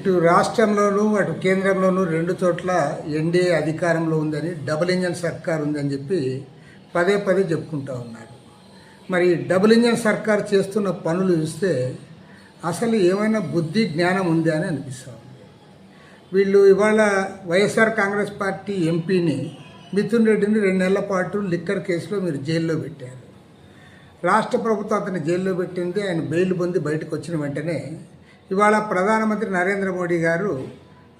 ఇటు రాష్ట్రంలోనూ అటు కేంద్రంలోనూ రెండు చోట్ల ఎన్డీఏ అధికారంలో ఉందని, డబుల్ ఇంజన్ సర్కార్ ఉందని చెప్పి పదే పదే చెప్పుకుంటూ ఉన్నారు. మరి డబుల్ ఇంజన్ సర్కార్ చేస్తున్న పనులు చూస్తే అసలు ఏమైనా బుద్ధి జ్ఞానం ఉందా అని అనిపిస్తూ ఉంది. వీళ్ళు ఇవాళ వైఎస్ఆర్ కాంగ్రెస్ పార్టీ ఎంపీని మిథున్ రెడ్డిని 2 నెలల పాటు లిక్కర్ కేసులో మీరు జైల్లో పెట్టారు. రాష్ట్ర ప్రభుత్వం అతన్ని జైల్లో పెట్టింది. ఆయన బెయిల్ పొంది బయటకు వచ్చిన వెంటనే ఇవాళ ప్రధానమంత్రి నరేంద్ర మోడీ గారు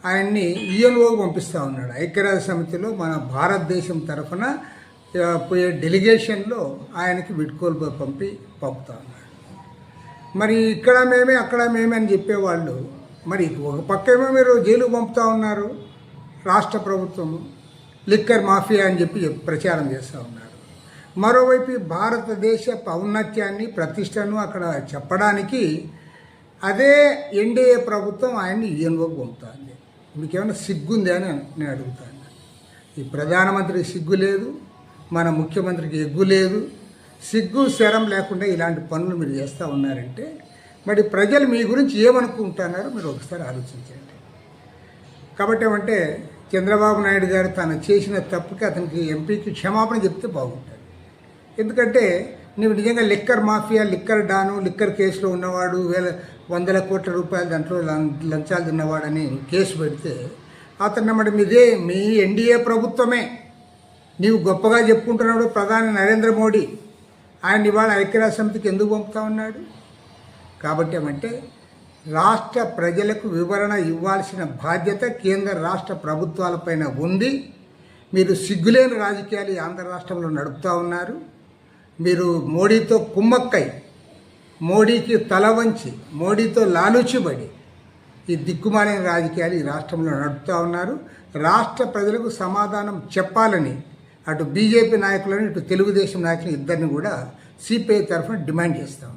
ఆయన్ని యుఎన్ఓకి పంపిస్తూ ఉన్నాడు. ఐక్యరాజ్య సమితిలో మన భారతదేశం తరఫున పోయే డెలిగేషన్లో ఆయనకి వీడ్కోలు పంపుతా ఉన్నాడు. మరి ఇక్కడ మేమే అక్కడ మేమే అని చెప్పేవాళ్ళు మరి ఒక పక్కేమో మీరు జైలుకు పంపుతా ఉన్నారు. రాష్ట్ర ప్రభుత్వం లిక్కర్ మాఫియా అని చెప్పి ప్రచారం చేస్తూ ఉన్నారు. మరోవైపు భారతదేశ ఔన్నత్యాన్ని ప్రతిష్టను అక్కడ చెప్పడానికి అదే ఎన్డీఏ ప్రభుత్వం ఆయన్ని యుఎన్ఓకి పంపుతుంది. మీకేమైనా సిగ్గుంది అని నేను అడుగుతాను. ఈ ప్రధానమంత్రికి సిగ్గు లేదు, మన ముఖ్యమంత్రికి ఎగ్గు లేదు. సిగ్గు శరం లేకుండా ఇలాంటి పనులు మీరు చేస్తూ ఉన్నారంటే మరి ప్రజలు మీ గురించి ఏమనుకుంటున్నారో మీరు ఒకసారి ఆలోచించండి. కాబట్టి ఏమంటే చంద్రబాబు నాయుడు గారు తను చేసిన తప్పుకి అతనికి ఎంపీకి క్షమాపణ చెప్తే బాగుంటుంది. ఎందుకంటే నువ్వు నిజంగా లిక్కర్ మాఫియా, లిక్కర్ డాను, లిక్కర్ కేసులో ఉన్నవాడు, వందల కోట్ల రూపాయలు దాంట్లో లంచాలు తిన్నవాడని కేసు పెడితే అతను మరి మీ ఎన్డీఏ ప్రభుత్వమే నీవు గొప్పగా చెప్పుకుంటున్నాడు. ప్రధాని నరేంద్ర మోడీ ఆయన ఇవాళ ఐక్యరాజ్య సమితికి ఎందుకు పంపుతా ఉన్నాడు? కాబట్టి ఏమంటే రాష్ట్ర ప్రజలకు వివరణ ఇవ్వాల్సిన బాధ్యత కేంద్ర రాష్ట్ర ప్రభుత్వాలపైన ఉంది. మీరు సిగ్గులేని రాజకీయాలు ఆంధ్ర రాష్ట్రంలో నడుపుతూ ఉన్నారు. మీరు మోడీతో కుమ్మక్కై, మోడీకి తల వంచి, మోడీతో లాలూచిబడి ఈ దిక్కుమాలిన రాజకీయాలు ఈ రాష్ట్రంలో నడుపుతూ ఉన్నారు. రాష్ట్ర ప్రజలకు సమాధానం చెప్పాలని అటు బీజేపీ నాయకులను, ఇటు తెలుగుదేశం నాయకులు ఇద్దరిని కూడా సిపిఐ తరఫున డిమాండ్ చేస్తాం.